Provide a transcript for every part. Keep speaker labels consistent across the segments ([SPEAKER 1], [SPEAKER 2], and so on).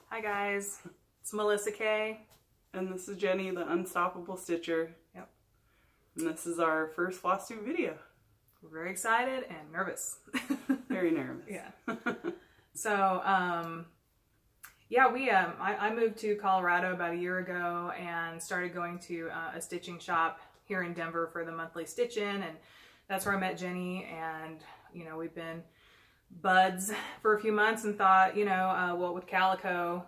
[SPEAKER 1] Hi guys, it's Melissa K.
[SPEAKER 2] And this is Jenny, the Unstoppable Stitcher.
[SPEAKER 1] Yep.
[SPEAKER 2] And this is our first Flosstube video.
[SPEAKER 1] We're very excited and nervous.
[SPEAKER 2] Very nervous.
[SPEAKER 1] Yeah. So, yeah, I moved to Colorado about a year ago and started going to a stitching shop here in Denver for the monthly stitch-in, and that's where I met Jenny, and, you know, we've been buds for a few months and thought, you know, well, with Calico,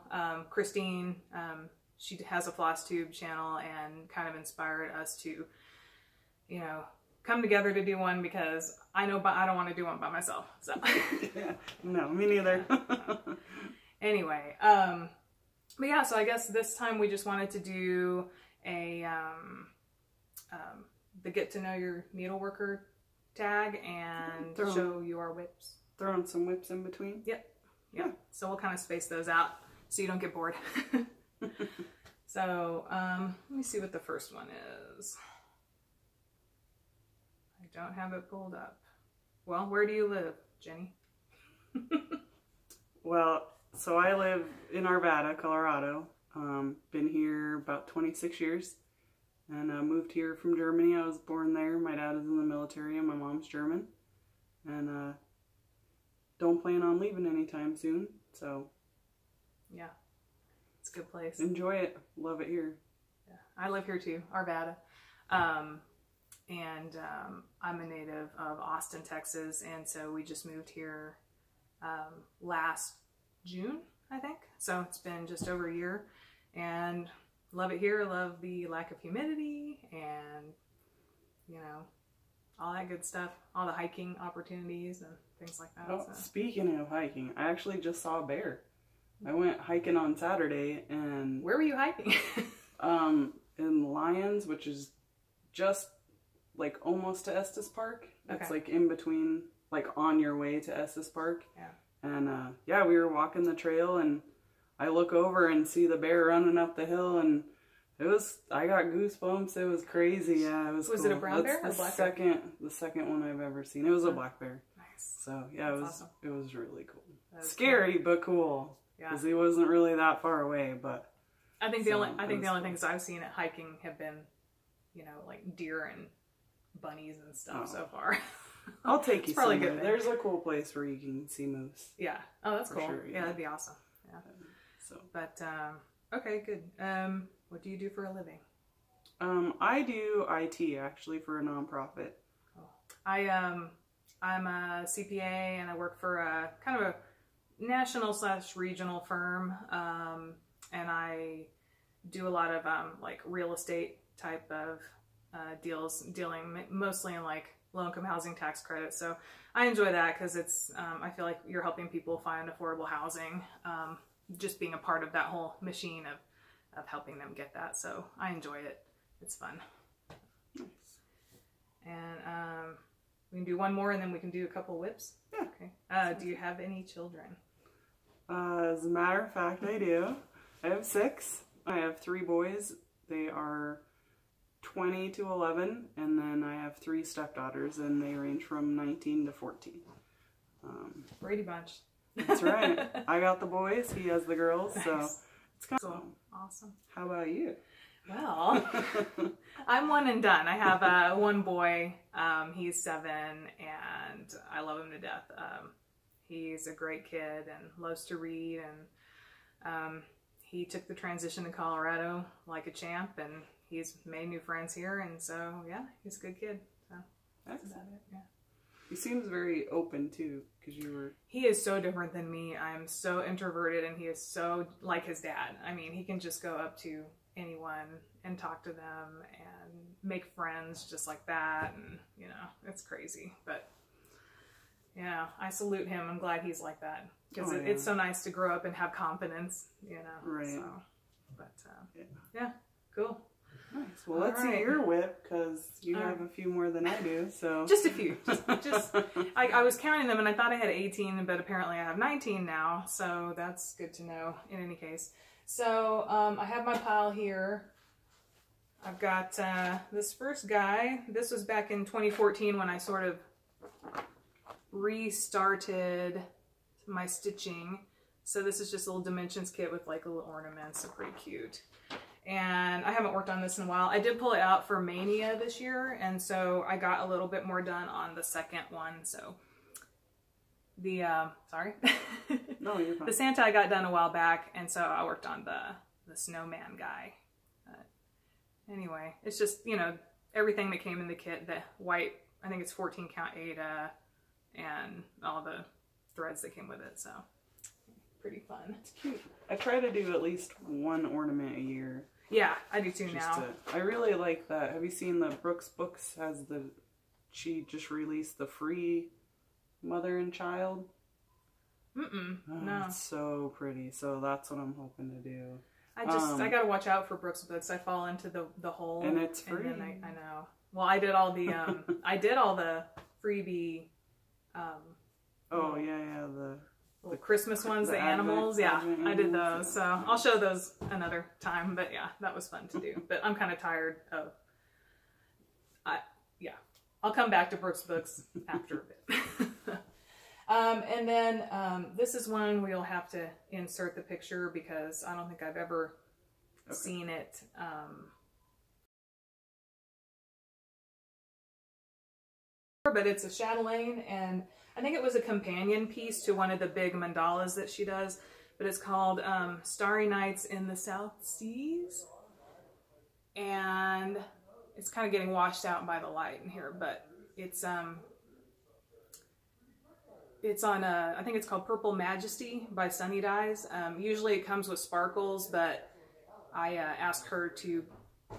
[SPEAKER 1] Christine, she has a Flosstube channel and kind of inspired us to, you know, come together to do one, because I know I don't want to do one by myself. So
[SPEAKER 2] yeah, no, me neither.
[SPEAKER 1] Anyway, but yeah, so I guess this time we just wanted to do a the get to know your needleworker tag and show you our whips.
[SPEAKER 2] Throwing some whips in between.
[SPEAKER 1] Yep. Yeah. So we'll kind of space those out so you don't get bored. So let me see what the first one is. I don't have it pulled up. Well, where do you live, Jenny?
[SPEAKER 2] Well, so I live in Arvada, Colorado. Been here about 26 years. And I moved here from Germany. I was born there. My dad is in the military and my mom's German. And don't plan on leaving anytime soon. So
[SPEAKER 1] yeah, it's a good place.
[SPEAKER 2] Enjoy it. Love it here.
[SPEAKER 1] Yeah, I live here too, Arvada. And I'm a native of Austin, Texas, and so we just moved here last June, I think. So it's been just over a year, and love it here. Love the lack of humidity and, you know, all that good stuff. All the hiking opportunities and things like that.
[SPEAKER 2] Oh,
[SPEAKER 1] so.
[SPEAKER 2] Speaking of hiking, I actually just saw a bear. I went hiking on Saturday, and
[SPEAKER 1] where were you hiking?
[SPEAKER 2] In Lyons, which is just like almost to Estes Park.
[SPEAKER 1] Okay.
[SPEAKER 2] It's like in between, like on your way to Estes Park.
[SPEAKER 1] Yeah.
[SPEAKER 2] And yeah, we were walking the trail, and I look over and see the bear running up the hill, and I got goosebumps. It was crazy. Yeah, it was cool.
[SPEAKER 1] It a brown bear or black bear?
[SPEAKER 2] The second one I've ever seen. It was a black bear.
[SPEAKER 1] Nice.
[SPEAKER 2] So yeah,
[SPEAKER 1] awesome.
[SPEAKER 2] It was really cool.
[SPEAKER 1] Scary,
[SPEAKER 2] cool. But cool.
[SPEAKER 1] Yeah.
[SPEAKER 2] Because he wasn't really that far away, but
[SPEAKER 1] I think the only things I've seen at hiking have been, you know, like deer and bunnies and stuff so far.
[SPEAKER 2] I'll take you
[SPEAKER 1] probably
[SPEAKER 2] somewhere.
[SPEAKER 1] good.
[SPEAKER 2] There's a cool place where you can see moose.
[SPEAKER 1] Yeah. Oh, that's cool.
[SPEAKER 2] Sure,
[SPEAKER 1] yeah, that'd be awesome. Yeah. But okay, good. What do you do for a living?
[SPEAKER 2] I do IT actually for a nonprofit.
[SPEAKER 1] Oh. I'm a CPA, and I work for a kind of a national/regional firm, and I do a lot of like real estate type of dealing mostly in like low-income housing tax credits. So I enjoy that because it's I feel like you're helping people find affordable housing, just being a part of that whole machine of helping them get that. So I enjoy it. It's fun.
[SPEAKER 2] Nice.
[SPEAKER 1] And we can do one more, and then we can do a couple whips.
[SPEAKER 2] Yeah.
[SPEAKER 1] Okay. Do you have any children?
[SPEAKER 2] As a matter of fact, I do. I have 6. I have 3 boys. They are 20 to 11, and then I have 3 stepdaughters, and they range from 19 to 14.
[SPEAKER 1] Brady Bunch.
[SPEAKER 2] That's right. I got the boys, he has the girls,
[SPEAKER 1] Nice.
[SPEAKER 2] so it's kind of
[SPEAKER 1] awesome.
[SPEAKER 2] How about you?
[SPEAKER 1] Well, I'm one and done. I have one boy. He's 7, and I love him to death. He's a great kid and loves to read, and he took the transition to Colorado like a champ, and he's made new friends here, and so yeah, he's a good kid. So that's about it. Yeah.
[SPEAKER 2] He seems very open too, because you were.
[SPEAKER 1] He is so different than me. I'm so introverted, and he is so like his dad. I mean, he can just go up to anyone and talk to them and make friends just like that, and you know, it's crazy. But yeah, I salute him. I'm glad he's like that, because it's so nice to grow up and have confidence, you know. Right. So, but yeah, cool.
[SPEAKER 2] Nice. Well, let's see your whip, because you have a few more than I do. So
[SPEAKER 1] just a few. Just I was counting them, and I thought I had 18, but apparently I have 19 now. So that's good to know. In any case, so I have my pile here. I've got this first guy. This was back in 2014 when I sort of restarted my stitching. So this is just a little dimensions kit with like little ornaments, so pretty cute. And I haven't worked on this in a while. I did pull it out for Mania this year, and so I got a little bit more done on the second one. So the, sorry.
[SPEAKER 2] No, you're fine.
[SPEAKER 1] The Santa I got done a while back, and so I worked on the snowman guy. Anyway, it's just, you know, everything that came in the kit, the white, I think it's 14 count Ada, and all the threads that came with it, so pretty fun.
[SPEAKER 2] It's cute. I try to do at least one ornament a year.
[SPEAKER 1] Yeah, I do too now.
[SPEAKER 2] I really like that. Have you seen the Brooks Books she just released the free mother and child?
[SPEAKER 1] No.
[SPEAKER 2] It's so pretty. So that's what I'm hoping to do.
[SPEAKER 1] I gotta watch out for Brooks Books. I fall into the hole.
[SPEAKER 2] And it's free.
[SPEAKER 1] And then I know. Well, I did all the, I did all the freebie,
[SPEAKER 2] oh yeah,
[SPEAKER 1] the Christmas ones, the animals. Yeah, I did those. So I'll show those another time. But yeah, that was fun to do. But I'm kind of tired of, yeah, I'll come back to Brooks Books after a bit. And then this is one we'll have to insert the picture because I don't think I've ever seen it. But it's a chatelaine, and I think it was a companion piece to one of the big mandalas that she does. But it's called Starry Nights in the South Seas. And it's kind of getting washed out by the light in here, but it's on I think it's called Purple Majesty by Sunny Dyes. Usually it comes with sparkles, but I asked her to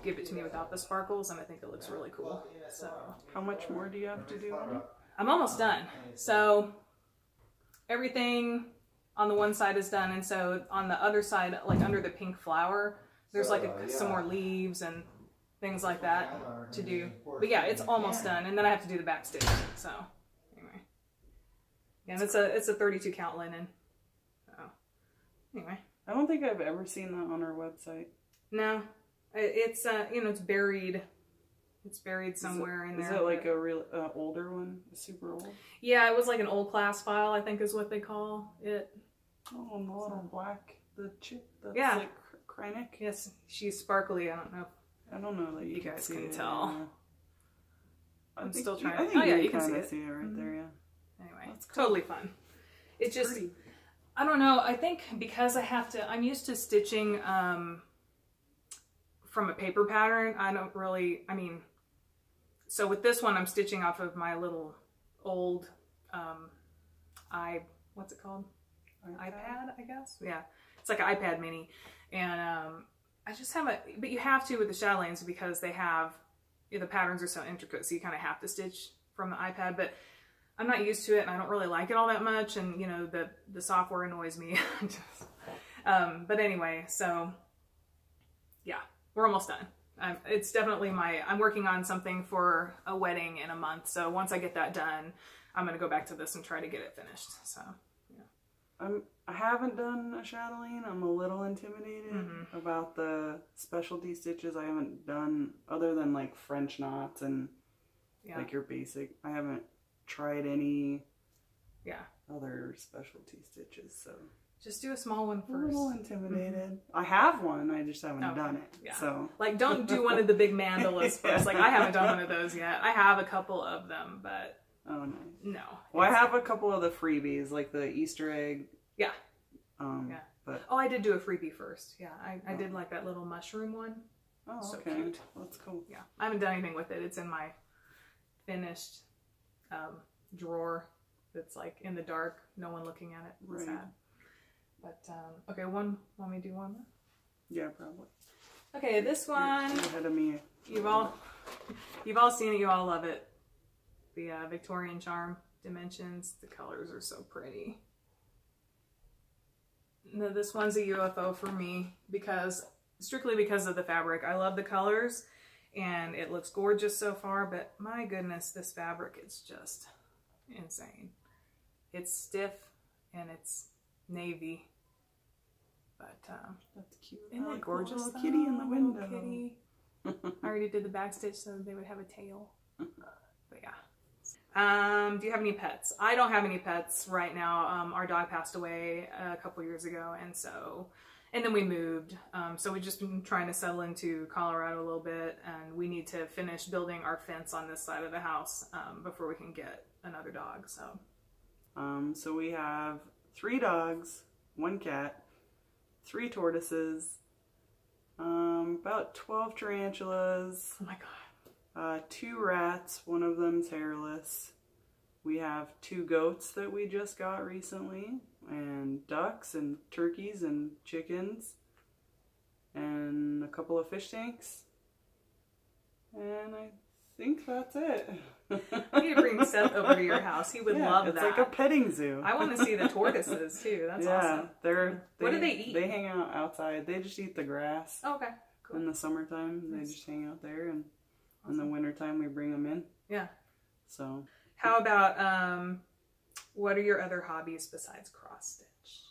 [SPEAKER 1] give it to me without the sparkles, and I think it looks really cool. So
[SPEAKER 2] how much more do you have to do on it?
[SPEAKER 1] I'm almost done. So everything on the one side is done, and so on the other side, like under the pink flower, there's like some more leaves and things like that to do. But yeah, it's almost done, and then I have to do the back stitch. So anyway, yeah, it's a 32 count linen. So anyway,
[SPEAKER 2] I don't think I've ever seen that on our website.
[SPEAKER 1] No, it's you know, it's buried. It's buried somewhere in there.
[SPEAKER 2] Is it like a real older one? Super old?
[SPEAKER 1] Yeah, it was like an old class file, I think is what they call it.
[SPEAKER 2] Oh, and the little black, the chip that's like Kreinik?
[SPEAKER 1] Yes, she's sparkly. I don't know
[SPEAKER 2] that
[SPEAKER 1] you guys
[SPEAKER 2] see
[SPEAKER 1] can
[SPEAKER 2] it,
[SPEAKER 1] tell.
[SPEAKER 2] Yeah.
[SPEAKER 1] I'm still trying.
[SPEAKER 2] I think
[SPEAKER 1] you can
[SPEAKER 2] see it right there, yeah.
[SPEAKER 1] Anyway,
[SPEAKER 2] that's cool.
[SPEAKER 1] Totally fun. It's just,
[SPEAKER 2] pretty.
[SPEAKER 1] I don't know, I think because I'm used to stitching from a paper pattern. So with this one, I'm stitching off of my little old, what's it called? iPad, I guess? Yeah. It's like an iPad mini. And I just have but you have to with the chatelaines because they have, the patterns are so intricate, so you kind of have to stitch from the iPad. But I'm not used to it, and I don't really like it all that much, and, you know, the software annoys me. But anyway, so, yeah, we're almost done. It's definitely I'm working on something for a wedding in a month, so once I get that done, I'm going to go back to this and try to get it finished, so, yeah.
[SPEAKER 2] I haven't done a chatelaine. I'm a little intimidated about the specialty stitches. I haven't done, other than like French knots and like your basic, I haven't tried any other specialty stitches, so.
[SPEAKER 1] Just do a small one first.
[SPEAKER 2] I'm a little intimidated. I have one, I just haven't done it.
[SPEAKER 1] Yeah.
[SPEAKER 2] So
[SPEAKER 1] like, don't do one of the big mandalas first. Like, I haven't done one of those yet. I have a couple of them, but
[SPEAKER 2] oh no.
[SPEAKER 1] No.
[SPEAKER 2] Well, I have a couple of the freebies, like the Easter egg.
[SPEAKER 1] Yeah.
[SPEAKER 2] Yeah. But
[SPEAKER 1] I did do a freebie first. Yeah, I did like that little mushroom one.
[SPEAKER 2] Oh,
[SPEAKER 1] so
[SPEAKER 2] okay.
[SPEAKER 1] Cute.
[SPEAKER 2] That's cool.
[SPEAKER 1] Yeah, I haven't done anything with it. It's in my finished drawer that's like in the dark, no one looking at it. It's sad. But okay, want me to do one more?
[SPEAKER 2] Yeah, probably.
[SPEAKER 1] Okay, this one.
[SPEAKER 2] You're ahead of me.
[SPEAKER 1] You've all seen it. You all love it. The Victorian Charm Dimensions. The colors are so pretty. No, this one's a UFO for me strictly because of the fabric. I love the colors and it looks gorgeous so far, but my goodness, this fabric is just insane. It's stiff and it's navy, but
[SPEAKER 2] that's cute.
[SPEAKER 1] Isn't it gorgeous?
[SPEAKER 2] Little kitty in the window.
[SPEAKER 1] Kitty. I already did the back stitch so they would have a tail. But yeah. Do you have any pets? I don't have any pets right now. Our dog passed away a couple years ago, and then we moved. So we've just been trying to settle into Colorado a little bit, and we need to finish building our fence on this side of the house before we can get another dog.
[SPEAKER 2] So we have 3 dogs, 1 cat, 3 tortoises, about 12 tarantulas.
[SPEAKER 1] Oh my God.
[SPEAKER 2] 2 rats, one of them's hairless. We have 2 goats that we just got recently, and ducks and turkeys and chickens, and a couple of fish tanks. And I think that's it.
[SPEAKER 1] I need to bring Seth over to your house. He would love that.
[SPEAKER 2] It's like a petting zoo.
[SPEAKER 1] I want to see the tortoises too. That's awesome. What do they eat?
[SPEAKER 2] They hang out outside. They just eat the grass.
[SPEAKER 1] Oh, okay, cool.
[SPEAKER 2] In the summertime, they just hang out there, and in the wintertime, we bring them in.
[SPEAKER 1] Yeah.
[SPEAKER 2] So.
[SPEAKER 1] How about, what are your other hobbies besides cross stitch?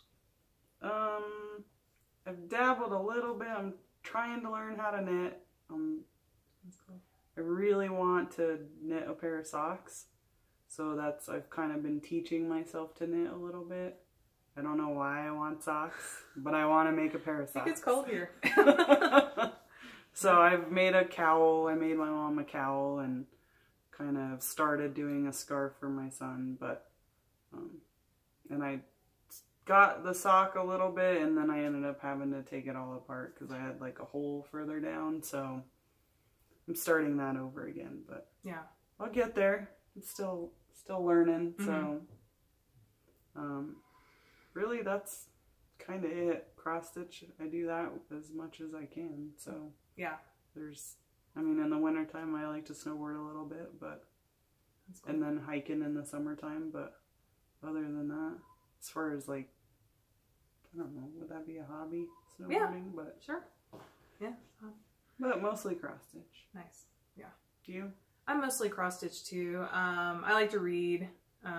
[SPEAKER 2] I've dabbled a little bit. I'm trying to learn how to knit.
[SPEAKER 1] That's cool.
[SPEAKER 2] I really want to knit a pair of socks. So I've kind of been teaching myself to knit a little bit. I don't know why I want socks, but I want to make a pair of socks.
[SPEAKER 1] I think it's cold here.
[SPEAKER 2] So I've made a cowl. I made my mom a cowl and kind of started doing a scarf for my son, but and I got the sock a little bit, and then I ended up having to take it all apart because I had like a hole further down, so I'm starting that over again. But
[SPEAKER 1] yeah,
[SPEAKER 2] I'll get there. I'm still learning. So really that's kind of it. Cross stitch, I do that as much as I can. So
[SPEAKER 1] yeah,
[SPEAKER 2] I mean, in the wintertime, I like to snowboard a little bit, but, cool. And then hiking in the summertime, but other than that, as far as like, I don't know, would that be a hobby, snowboarding?
[SPEAKER 1] Yeah,
[SPEAKER 2] but
[SPEAKER 1] sure. Yeah.
[SPEAKER 2] But mostly cross stitch.
[SPEAKER 1] Nice. Yeah.
[SPEAKER 2] Do you?
[SPEAKER 1] I'm mostly cross stitch too. I like to read,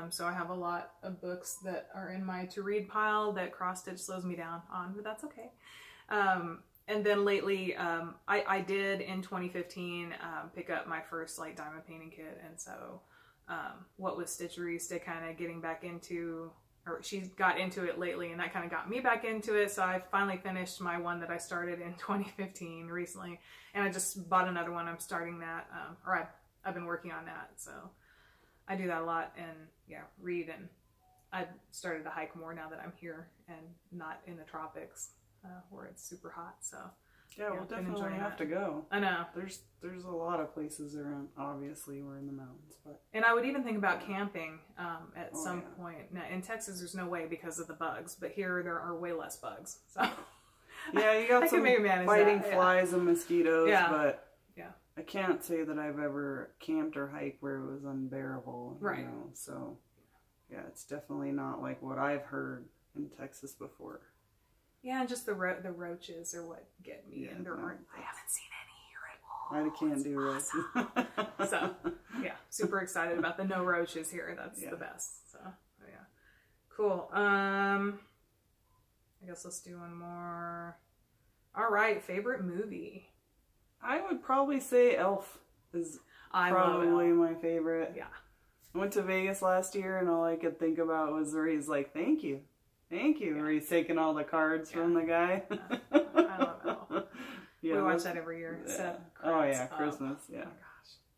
[SPEAKER 1] so I have a lot of books that are in my to read pile that cross stitch slows me down on, but that's okay. And then lately, I did in 2015 pick up my first like diamond painting kit, and so what with Stitchery still kind of getting back into, or she got into it lately, and that kind of got me back into it. So I finally finished my one that I started in 2015 recently, and I just bought another one. I'm starting that, or I've been working on that. So I do that a lot, and yeah, read, and I've started to hike more now that I'm here and not in the tropics. Where it's super hot, so
[SPEAKER 2] yeah, we'll definitely have to go.
[SPEAKER 1] I know
[SPEAKER 2] there's a lot of places around. Obviously, we're in the mountains, but
[SPEAKER 1] and I would even think about camping at some point. Now, in Texas, there's no way because of the bugs, but here there are way less bugs. So
[SPEAKER 2] yeah, you got some fighting flies and mosquitoes, but
[SPEAKER 1] yeah,
[SPEAKER 2] I can't say that I've ever camped or hiked where it was unbearable.
[SPEAKER 1] Right.
[SPEAKER 2] You know? So yeah, it's definitely not like what I've heard in Texas before.
[SPEAKER 1] Yeah, and just the roaches are what get me, and there aren't. I haven't seen any here at all.
[SPEAKER 2] I can't do roaches.
[SPEAKER 1] So yeah, super excited about the no roaches here. That's the best. So yeah, cool. I guess let's do one more. All right, favorite movie.
[SPEAKER 2] I would probably say Elf is probably my favorite.
[SPEAKER 1] Yeah.
[SPEAKER 2] I went to Vegas last year, and all I could think about was where he's like, "Thank you." Thank you. Yeah. Where he's taking all the cards from the guy.
[SPEAKER 1] I love Elf. Yeah, we watch that every year.
[SPEAKER 2] Yeah. Oh yeah, Christmas. Yeah. Oh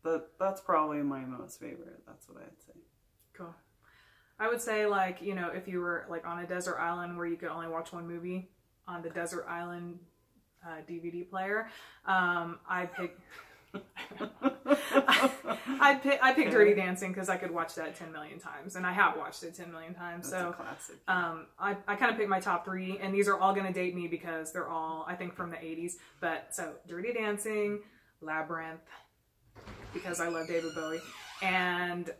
[SPEAKER 2] my gosh. That's probably my most favorite. That's what I'd say.
[SPEAKER 1] Cool. I would say, like, you know, if you were like on a desert island where you could only watch one movie on the desert island DVD player, I pick. I picked Dirty Dancing because I could watch that 10 million times, and I have watched it 10 million times.
[SPEAKER 2] That's
[SPEAKER 1] so
[SPEAKER 2] a classic.
[SPEAKER 1] I kind of picked my top 3, and these are all going to date me because they're all, I think, from the 80s. But so Dirty Dancing, Labyrinth, because I love David Bowie, and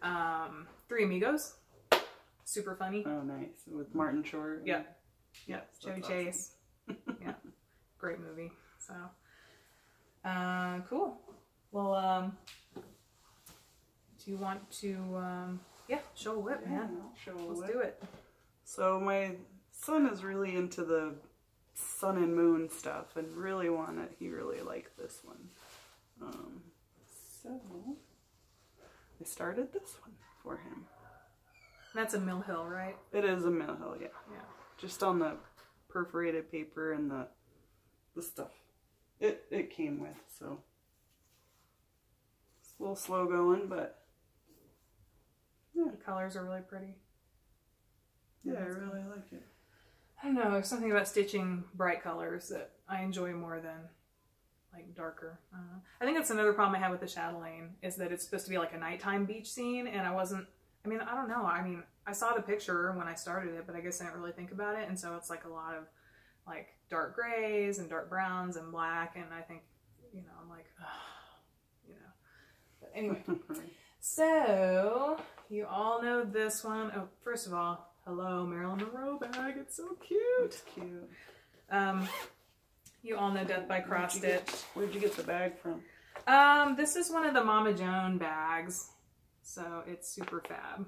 [SPEAKER 1] Three Amigos, super funny.
[SPEAKER 2] Oh, nice, with Martin Short.
[SPEAKER 1] Yeah, yeah, Chevy Chase. Yeah, great movie. So cool. Well, do you want to, show a whip, man? Let's do it.
[SPEAKER 2] So my son is really into the sun and moon stuff, and he really liked this one. So I started this one. for him.
[SPEAKER 1] That's a Mill Hill, right?
[SPEAKER 2] It is a Mill Hill, yeah.
[SPEAKER 1] Yeah.
[SPEAKER 2] Just on the perforated paper and the stuff it came with, so it's a little slow going, but yeah.
[SPEAKER 1] The colors are really pretty.
[SPEAKER 2] Yeah, I really like it.
[SPEAKER 1] I don't know, there's something about stitching bright colors that I enjoy more than like darker. I don't know. I think that's another problem I have with the chatelaine, is that it's supposed to be like a nighttime beach scene, and I don't know. I mean, I saw the picture when I started it, but I guess I didn't really think about it, and so it's like a lot of like dark grays and dark browns and black, and I think, you know, I'm like, ugh, you know. But anyway, so you all know this one. Oh, first of all, hello, Marilyn Monroe bag. It's so cute.
[SPEAKER 2] It's cute.
[SPEAKER 1] You all know Death by Cross Stitch.
[SPEAKER 2] Where'd you get the bag from?
[SPEAKER 1] This is one of the Mama Joan bags, so it's super fab.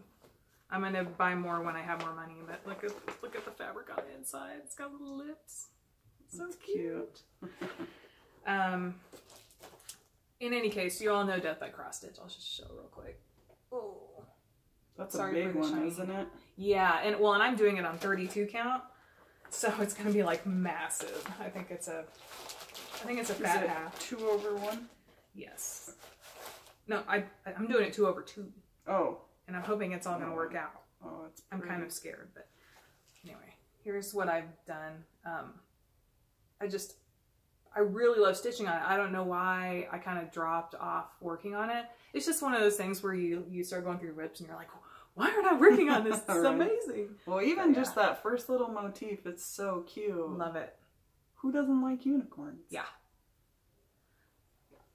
[SPEAKER 1] I'm gonna buy more when I have more money, but look at the fabric on the inside. It's got little lips. It's so cute. In any case, you all know Death by Cross Stitch. I'll just show real quick. Oh,
[SPEAKER 2] that's a big one, isn't it?
[SPEAKER 1] Yeah, and I'm doing it on 32 count, so it's gonna be like massive. I think it's a fat half.
[SPEAKER 2] 2/1?
[SPEAKER 1] Yes. No, I'm doing it 2/2.
[SPEAKER 2] Oh.
[SPEAKER 1] And I'm hoping it's all gonna work out.
[SPEAKER 2] Oh, it's
[SPEAKER 1] I'm kind of scared, but anyway, here's what I've done. I really love stitching on it. I don't know why I kind of dropped off working on it. It's just one of those things where you start going through your whips and you're like, why aren't I working on this? It's
[SPEAKER 2] right.
[SPEAKER 1] amazing.
[SPEAKER 2] Well, even just that first little motif, it's so cute.
[SPEAKER 1] Love it.
[SPEAKER 2] Who doesn't like unicorns?
[SPEAKER 1] Yeah.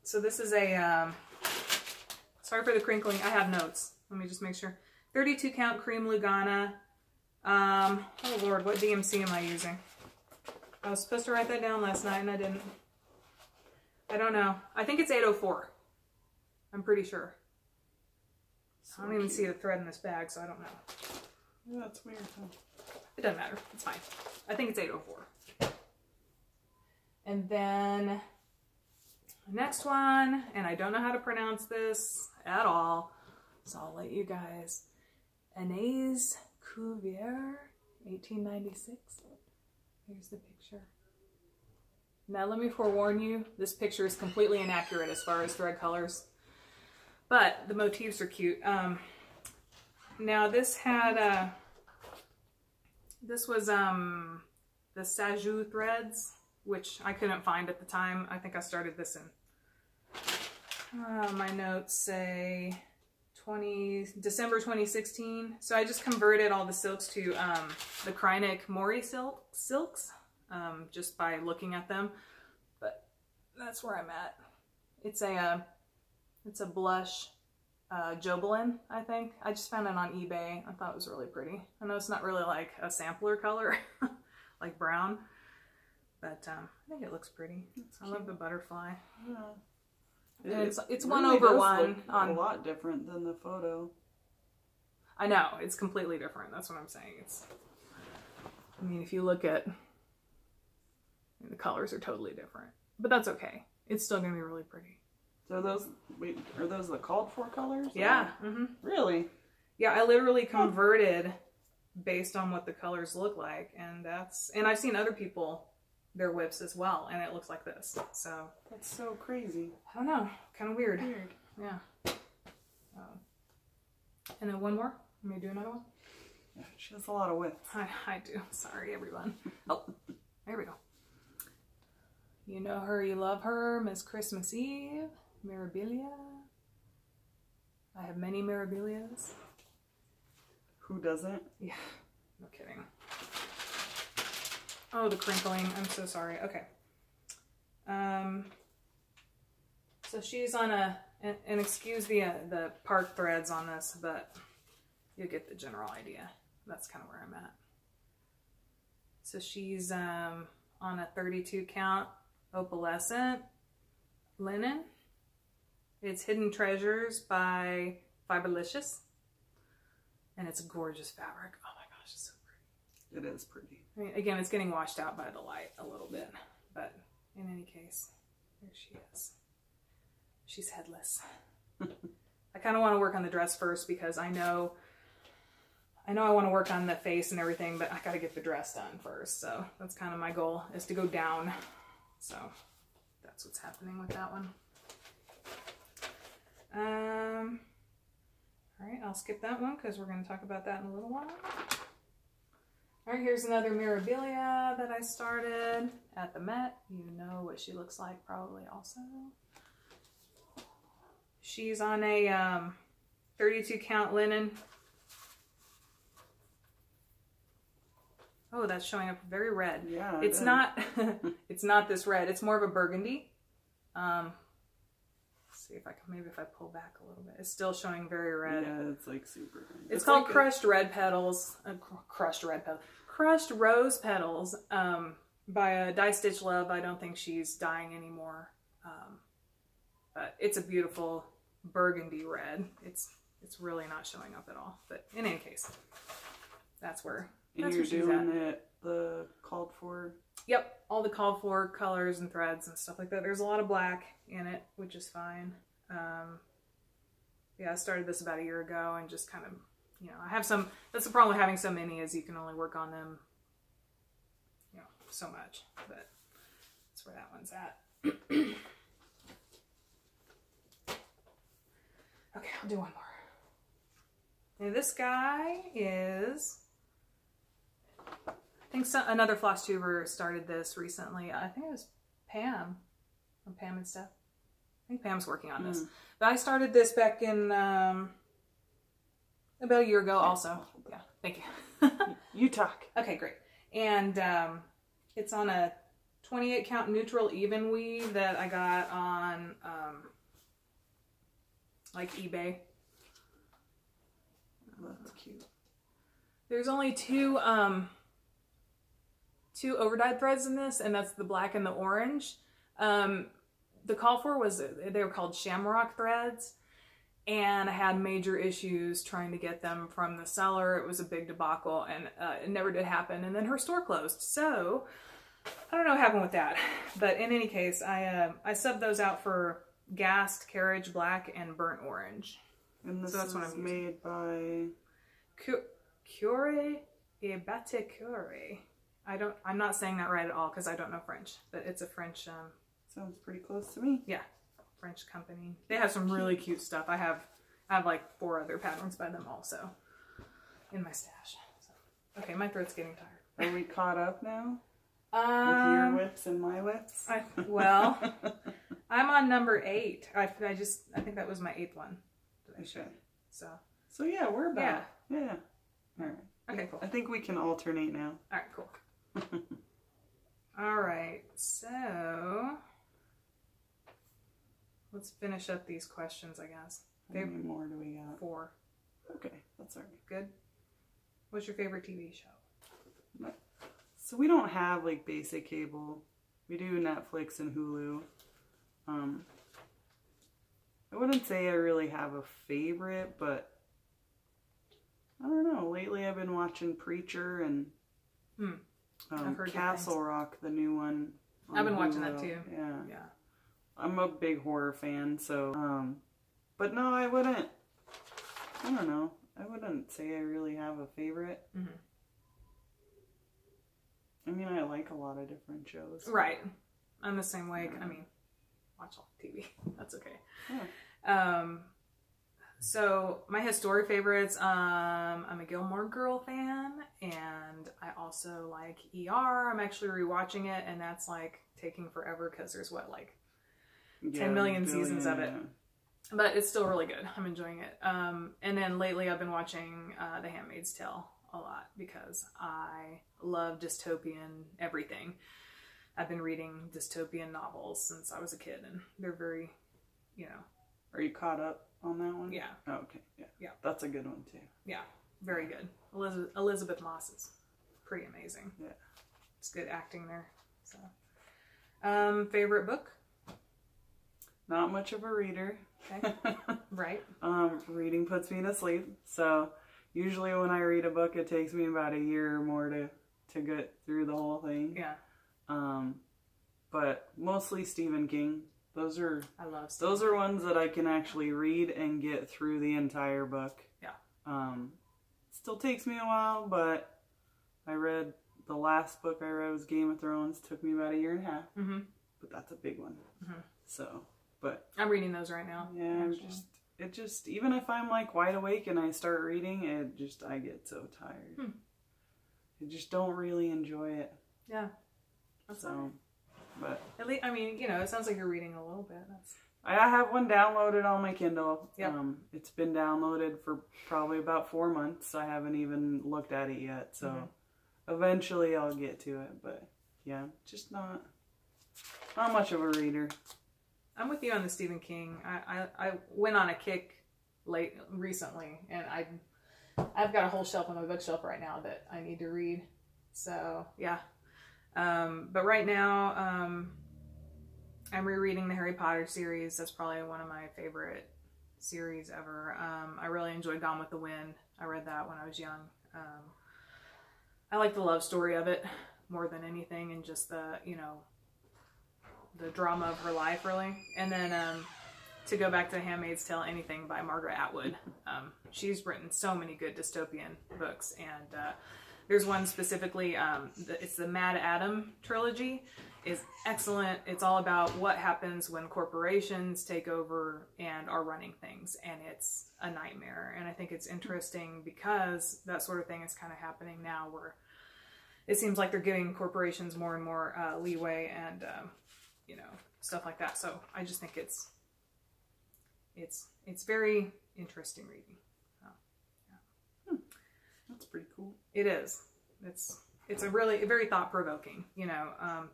[SPEAKER 1] So this is a, sorry for the crinkling. I have notes. Let me just make sure. 32 count cream Lugana. Oh Lord, what DMC am I using? I was supposed to write that down last night and I didn't. I don't know. I think it's 804. I'm pretty sure. So I don't even see the thread in this bag, so I don't know.
[SPEAKER 2] Yeah, that's weird, huh?
[SPEAKER 1] It doesn't matter. It's fine. I think it's 804. And then the next one, and I don't know how to pronounce this at all, so I'll let you guys. Anais Cuvier, 1896. Here's the picture. Now let me forewarn you, this picture is completely inaccurate as far as thread colors, but the motifs are cute. Now this had, this was the Sajou threads, which I couldn't find at the time. I think I started this in, my notes say December 2016. So I just converted all the silks to the Kreinik Mori silks just by looking at them. But that's where I'm at. It's a blush Jobelin, I think. I just found it on eBay. I thought it was really pretty. I know it's not really like a sampler color, like brown, but I think it looks pretty. I love the butterfly. Yeah. It's really 1/1 on
[SPEAKER 2] a lot different than the photo.
[SPEAKER 1] I know, it's completely different. That's what I'm saying. I mean, if you look at, the colors are totally different, but that's okay. It's still gonna be really pretty.
[SPEAKER 2] So are those the called for colors?
[SPEAKER 1] Yeah. Mm-hmm.
[SPEAKER 2] Really?
[SPEAKER 1] Yeah, I literally converted based on what the colors look like, and I've seen other people, their whips as well, and it looks like this. So
[SPEAKER 2] that's so crazy.
[SPEAKER 1] I don't know, kind of weird. Yeah. And then one more. Let me do another one.
[SPEAKER 2] Yeah, she has a lot of width.
[SPEAKER 1] I do. Sorry, everyone. Oh, there we go. You know her, you love her, Miss Christmas Eve, Mirabilia. I have many Mirabilias.
[SPEAKER 2] Who doesn't?
[SPEAKER 1] Yeah, no kidding. Oh, the crinkling. I'm so sorry. Okay. So she's on and excuse the part threads on this, but you'll get the general idea. That's kind of where I'm at. So she's on a 32 count opalescent linen. It's Hidden Treasures by Fiberlicious. And it's a gorgeous fabric. Oh my gosh, it's so pretty.
[SPEAKER 2] It is pretty.
[SPEAKER 1] I mean, again, it's getting washed out by the light a little bit, but in any case, there she is. She's headless. I kind of want to work on the dress first because I know I want to work on the face and everything, but I got to get the dress done first. So that's kind of my goal, is to go down. So that's what's happening with that one. All right, I'll skip that one because we're going to talk about that in a little while. All right, here's another Mirabilia that I started at the Met. You know what she looks like probably also. She's on a 32 count linen. Oh, that's showing up very red.
[SPEAKER 2] Yeah,
[SPEAKER 1] it's not. It's not this red. It's more of a burgundy. See if I can, maybe if I pull back a little bit. It's still showing very red.
[SPEAKER 2] Yeah, it's like super red.
[SPEAKER 1] It's called like Crushed Red Petals. Crushed Rose Petals by Dye Stitch Love. I don't think she's dyeing anymore. But it's a beautiful burgundy red. It's really not showing up at all. But in any case, that's where.
[SPEAKER 2] And you're doing it the called for?
[SPEAKER 1] Yep, all the called for colors and threads and stuff like that. There's a lot of black in it, which is fine. Yeah, I started this about a year ago and just kind of, you know, I have some, that's the problem with having so many, is you can only work on them, you know, so much. But that's where that one's at. Okay, I'll do one more. Now this guy is, I think another floss tuber started this recently. I think it was Pam, from Pam and Steph. I think Pam's working on this. But I started this back in about a year ago also. Yeah, thank you.
[SPEAKER 2] You talk.
[SPEAKER 1] Okay, great. And it's on a 28 count neutral even weave that I got on like eBay.
[SPEAKER 2] That's cute.
[SPEAKER 1] There's only two overdyed threads in this, and that's the black and the orange. The call for was, they were called shamrock threads, and I had major issues trying to get them from the seller. It was a big debacle, and it never did happen. And then her store closed, so I don't know what happened with that. But in any case, I subbed those out for gassed carriage black and burnt orange.
[SPEAKER 2] And this is made by
[SPEAKER 1] Cure et Batte-Cure. I'm not saying that right at all because I don't know French, but it's a French.
[SPEAKER 2] Sounds pretty close to me.
[SPEAKER 1] Yeah, French company. They have some really cute stuff. I have like 4 other patterns by them also in my stash. So, okay, my throat's getting tired.
[SPEAKER 2] Are we caught up now? With your whips and my whips?
[SPEAKER 1] Well, I'm on number 8. I think that was my 8th one that I showed. So yeah, we're about. Yeah.
[SPEAKER 2] All right.
[SPEAKER 1] Okay, cool.
[SPEAKER 2] I think we can alternate now.
[SPEAKER 1] All right, cool. All right, so let's finish up these questions, I guess.
[SPEAKER 2] How many more do we got?
[SPEAKER 1] 4.
[SPEAKER 2] Okay, that's all right.
[SPEAKER 1] Good. What's your favorite TV show?
[SPEAKER 2] So we don't have like basic cable. We do Netflix and Hulu. I wouldn't say I really have a favorite, but I don't know. Lately I've been watching Preacher and Castle Rock, the new one.
[SPEAKER 1] I've been watching that too.
[SPEAKER 2] Yeah. I'm a big horror fan, so, but no, I don't know. I wouldn't say I really have a favorite. I mean, I like a lot of different shows.
[SPEAKER 1] Right. I'm the same way. I mean, watch all TV. That's okay.
[SPEAKER 2] Yeah.
[SPEAKER 1] So my historic favorites, I'm a Gilmore Girl fan, and I also like ER. I'm actually rewatching it, and that's like taking forever because there's what, like 10 million seasons of it. But it's still really good. I'm enjoying it. And then lately I've been watching The Handmaid's Tale a lot because I love dystopian everything. I've been reading dystopian novels since I was a kid, and they're very, you know.
[SPEAKER 2] Are you caught up on that one?
[SPEAKER 1] Yeah.
[SPEAKER 2] Oh, okay. Yeah. That's a good one too.
[SPEAKER 1] Yeah. Very good. Elizabeth Moss is pretty amazing.
[SPEAKER 2] Yeah.
[SPEAKER 1] It's good acting there. So, favorite book?
[SPEAKER 2] Not much of a reader.
[SPEAKER 1] Okay. Right.
[SPEAKER 2] Reading puts me to sleep. So usually when I read a book, it takes me about a year or more to get through the whole thing.
[SPEAKER 1] Yeah.
[SPEAKER 2] But mostly Stephen King. I love those are ones that I can actually read and get through the entire book.
[SPEAKER 1] Yeah.
[SPEAKER 2] Still takes me a while, but the last book I read was Game of Thrones. Took me about 1.5 years.
[SPEAKER 1] Mm-hmm.
[SPEAKER 2] But that's a big one.
[SPEAKER 1] Mm-hmm.
[SPEAKER 2] So, but
[SPEAKER 1] I'm reading those right now.
[SPEAKER 2] Yeah, it just even if I'm like wide awake and I start reading, I get so tired. I just don't really enjoy it.
[SPEAKER 1] Yeah. That's
[SPEAKER 2] so, but
[SPEAKER 1] at least, I mean, it sounds like you're reading a little bit.
[SPEAKER 2] I have one downloaded on my Kindle.
[SPEAKER 1] Yep.
[SPEAKER 2] It's been downloaded for probably about 4 months. I haven't even looked at it yet, so eventually I'll get to it. But yeah, just not much of a reader.
[SPEAKER 1] I'm with you on the Stephen King. I went on a kick recently, and I've got a whole shelf on my bookshelf right now that I need to read. So yeah, but right now I'm rereading the Harry Potter series. That's probably one of my favorite series ever. I really enjoyed Gone with the Wind. I read that when I was young. I like the love story of it more than anything, and just the drama of her life, really. And then to go back to The Handmaid's Tale, anything by Margaret Atwood. She's written so many good dystopian books, and there's one specifically, it's the Mad Adam trilogy. Is excellent. It's all about what happens when corporations take over and are running things, and it's a nightmare. And I think it's interesting because that sort of thing is kind of happening now, where it seems like they're giving corporations more and more leeway and stuff like that. So I just think it's very interesting reading. So, yeah.
[SPEAKER 2] That's pretty cool.
[SPEAKER 1] It is. It's a very thought-provoking,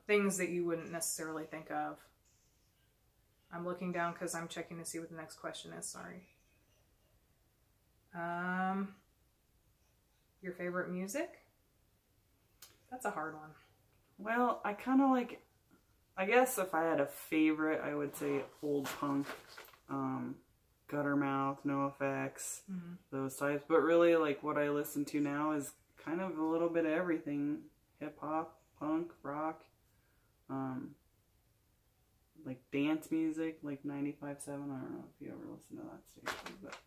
[SPEAKER 1] things that you wouldn't necessarily think of. I'm looking down because I'm checking to see what the next question is. Sorry. Your favorite music? That's a hard one.
[SPEAKER 2] Well, I kind of like, I guess if I had a favorite, I would say old punk, Guttermouth, NoFX, those types. But really, like, what I listen to now is kind of a little bit of everything. Hip-hop, punk, rock, like dance music, like 95.7. I don't know if you ever listen to that station, but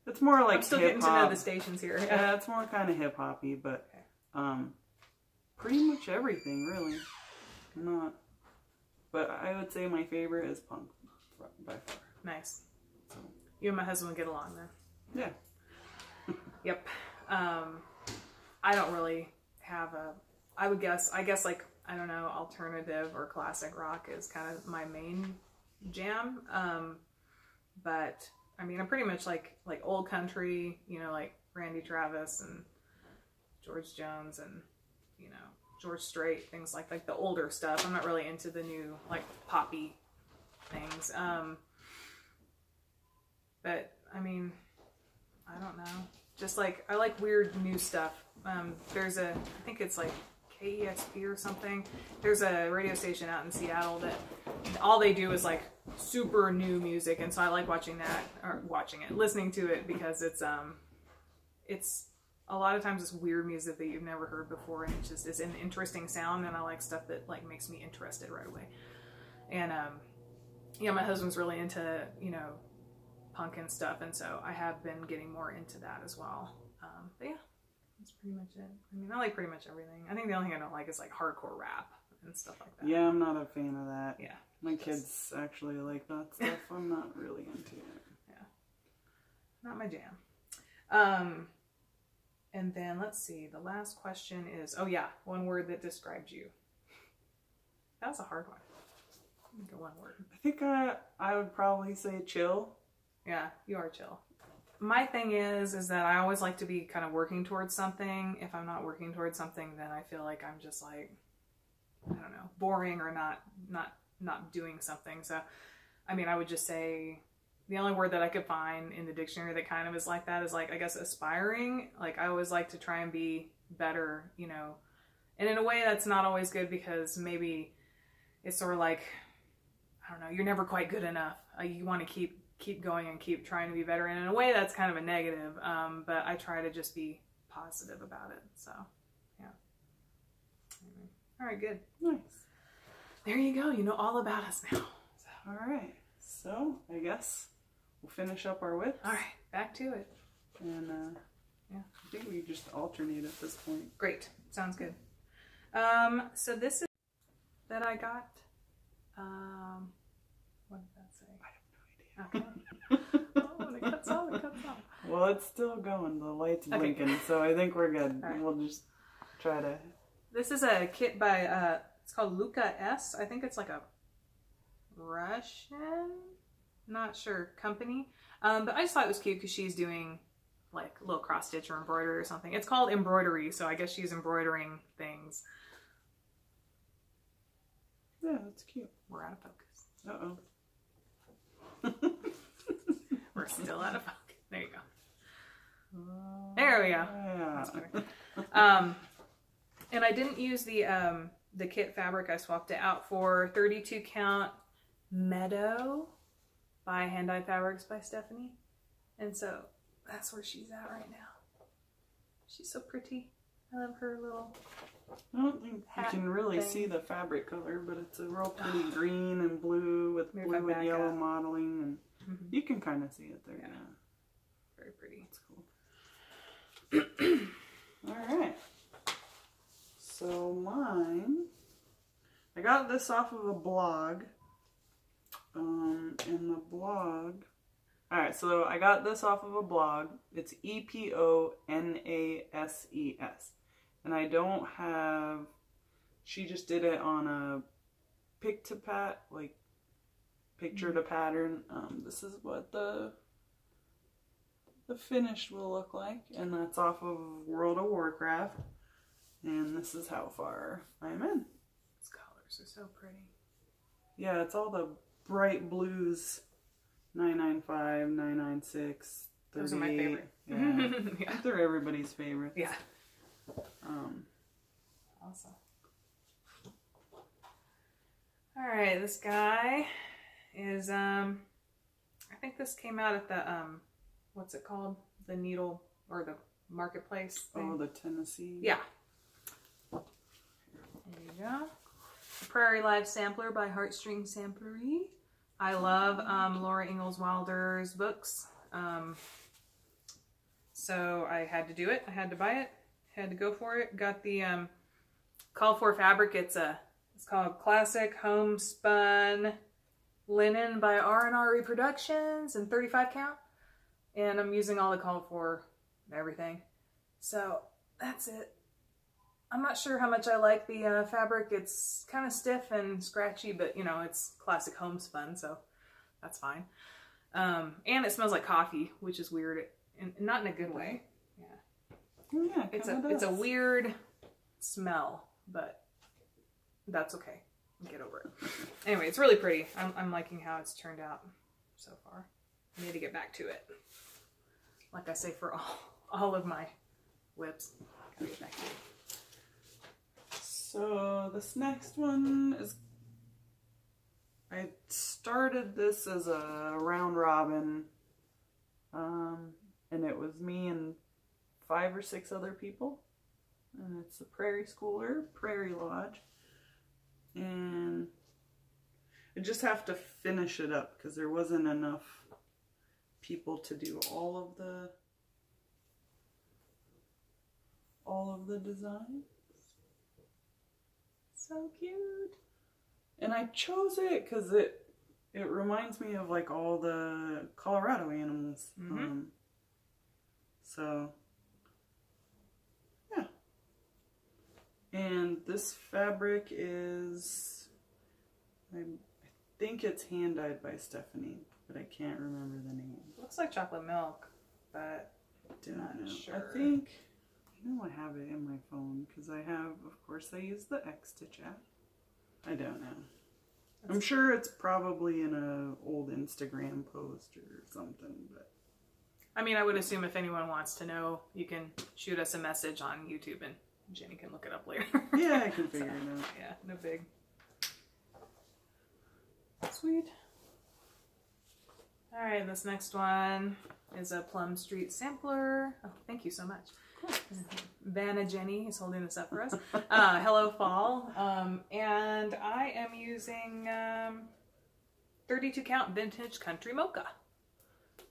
[SPEAKER 2] it's more like
[SPEAKER 1] I'm still
[SPEAKER 2] hip-hop.
[SPEAKER 1] getting to know the stations here.
[SPEAKER 2] Yeah, it's more kind of hip-hoppy, but pretty much everything, really. But I would say my favorite is punk, by far.
[SPEAKER 1] Nice.
[SPEAKER 2] So.
[SPEAKER 1] You and my husband would get along then.
[SPEAKER 2] Yeah.
[SPEAKER 1] Yep. I don't really have I guess like, I don't know, alternative or classic rock is kind of my main jam. But I mean, I'm pretty much like old country, like Randy Travis and George Jones and, George Strait, things like the older stuff. I'm not really into the new, like, poppy things. But I mean, I don't know. Just like, I like weird new stuff. There's I think it's like KEXP or something. There's a radio station out in Seattle that all they do is like super new music, and so I like listening to it, because it's a lot of times it's weird music that you've never heard before, and it's an interesting sound, and I like stuff that like makes me interested right away. And my husband's really into punk and stuff, and so I have been getting more into that as well. But yeah, that's pretty much it. I mean, I like pretty much everything. I think the only thing I don't like is like hardcore rap and stuff like that.
[SPEAKER 2] Yeah, I'm not a fan of that.
[SPEAKER 1] Yeah.
[SPEAKER 2] My kids actually like that stuff. I'm not really into it.
[SPEAKER 1] Yeah. Not my jam. And then let's see, the last question is, oh yeah, one word that described you. That was a hard one. Go one word.
[SPEAKER 2] I think I would probably say chill.
[SPEAKER 1] Yeah, you are chill. My thing is that I always like to be kind of working towards something. If I'm not working towards something, then I feel like I'm just like, I don't know, boring or not doing something. So, I mean, I would just say the only word that I could find in the dictionary that kind of is like that is like, I guess, aspiring. Like, I always like to try and be better, and in a way that's not always good, because maybe it's sort of like, I don't know, you're never quite good enough. You want to keep going and keep trying to be better. And in a way that's kind of a negative, but I try to just be positive about it. So, yeah. Anyway. All right, good.
[SPEAKER 2] Nice.
[SPEAKER 1] There you go. You know all about us now. So.
[SPEAKER 2] All right, so I guess we'll finish up our whips.
[SPEAKER 1] All right, back to it.
[SPEAKER 2] And yeah, I think we just alternate at this point.
[SPEAKER 1] Great, sounds good. So this is that I got. What did that say?
[SPEAKER 2] I have no idea.
[SPEAKER 1] Okay. Oh, when it cuts off, it cuts off.
[SPEAKER 2] Well, it's still going. The light's blinking, so I think we're good.
[SPEAKER 1] Right.
[SPEAKER 2] We'll just try to...
[SPEAKER 1] This is a kit by, it's called Luca S. I think it's like a Russian, not sure, company. But I just thought it was cute because she's doing like a little cross stitch or embroidery or something. It's called embroidery, so I guess she's embroidering things.
[SPEAKER 2] Yeah, that's cute.
[SPEAKER 1] We're out of focus.
[SPEAKER 2] Uh-oh.
[SPEAKER 1] We're still out of focus. There you go. There we go.
[SPEAKER 2] Yeah.
[SPEAKER 1] That's better. And I didn't use the kit fabric. I swapped it out for 32 count Meadow by Hand-Dyed Fabrics by Stephanie. And so that's where she's at right now. She's so pretty. I love her little
[SPEAKER 2] I don't think you can really see the fabric color, but it's a real pretty green and blue with blue and yellow modeling, and you can kind of see it there. Yeah.
[SPEAKER 1] Very pretty.
[SPEAKER 2] It's cool. All right. So mine, I got this off of a blog. And the blog. All right, so I got this off of a blog. It's EPONASES. And I don't have, she just did it on a pick-to-pat, like picture to pattern. This is what the finish will look like. And that's off of World of Warcraft. And this is how far I'm in.
[SPEAKER 1] These colors are so pretty.
[SPEAKER 2] Yeah, it's all the bright blues. 995, 996, 38.
[SPEAKER 1] Those are my favorite.
[SPEAKER 2] Yeah.
[SPEAKER 1] Yeah.
[SPEAKER 2] They're everybody's favorite.
[SPEAKER 1] Yeah. Awesome. All right, this guy is I think this came out at the what's it called? The needle or the marketplace thing.
[SPEAKER 2] Oh, the Tennessee.
[SPEAKER 1] Yeah. There you go. Prairie Live Sampler by Heartstring Samplery. I love Laura Ingalls Wilder's books. So I had to do it. I had to buy it. Had to go for it. Got the call for fabric. It's called Classic Homespun Linen by R&R Reproductions in 35 count. And I'm using all the call for and everything. So that's it. I'm not sure how much I like the fabric. It's kind of stiff and scratchy, but you know, it's classic homespun, so that's fine. And it smells like coffee, which is weird, and not in a good way. Yeah,
[SPEAKER 2] Yeah,
[SPEAKER 1] it's a weird smell, but that's okay. Get over it. Anyway, it's really pretty. I'm liking how it's turned out so far. I need to get back to it. Like I say, for all of my whips, gotta get back to it.
[SPEAKER 2] So this next one is, I started this as a round robin, and it was me and 5 or 6 other people, and it's the Prairie Schooler, Prairie Lodge, and I just have to finish it up because there wasn't enough people to do all of the designs. So cute. And I chose it because it reminds me of like all the Colorado animals. So yeah. And this fabric is, I think it's hand dyed by Stephanie, but I can't remember the name.
[SPEAKER 1] Looks like chocolate milk, but
[SPEAKER 2] I'm not
[SPEAKER 1] sure.
[SPEAKER 2] I think, I know I have it in my phone because I have, of course, I use the X-Stitch app. I don't know. I'm sure it's probably in an old Instagram post or something, but.
[SPEAKER 1] I mean, I would assume if anyone wants to know, you can shoot us a message on YouTube and Jenny can look it up later.
[SPEAKER 2] Yeah, I can figure it out.
[SPEAKER 1] Yeah, no big. Sweet. All right, this next one is a Plum Street sampler. Oh, thank you so much. Vanna Jeni is holding this up for us. Hello Fall. And I am using 32 count vintage country mocha.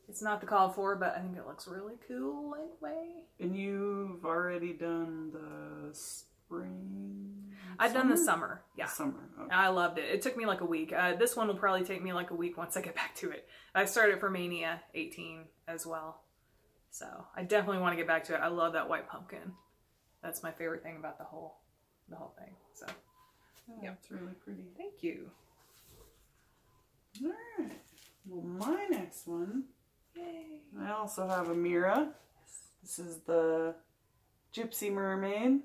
[SPEAKER 1] It's not the called for, but I think it looks really cool anyway.
[SPEAKER 2] And you've already done the spring?
[SPEAKER 1] I've done the summer. Yeah.
[SPEAKER 2] Summer. Okay.
[SPEAKER 1] I loved it. It took me like a week. This one will probably take me like a week once I get back to it. I started for Mania 18 as well. So I definitely want to get back to it. I love that white pumpkin. That's my favorite thing about the whole thing. So
[SPEAKER 2] yeah, it's really pretty.
[SPEAKER 1] Thank you.
[SPEAKER 2] All right. Well, my next one.
[SPEAKER 1] Yay.
[SPEAKER 2] I also have a Mira. This is the Gypsy Mermaid.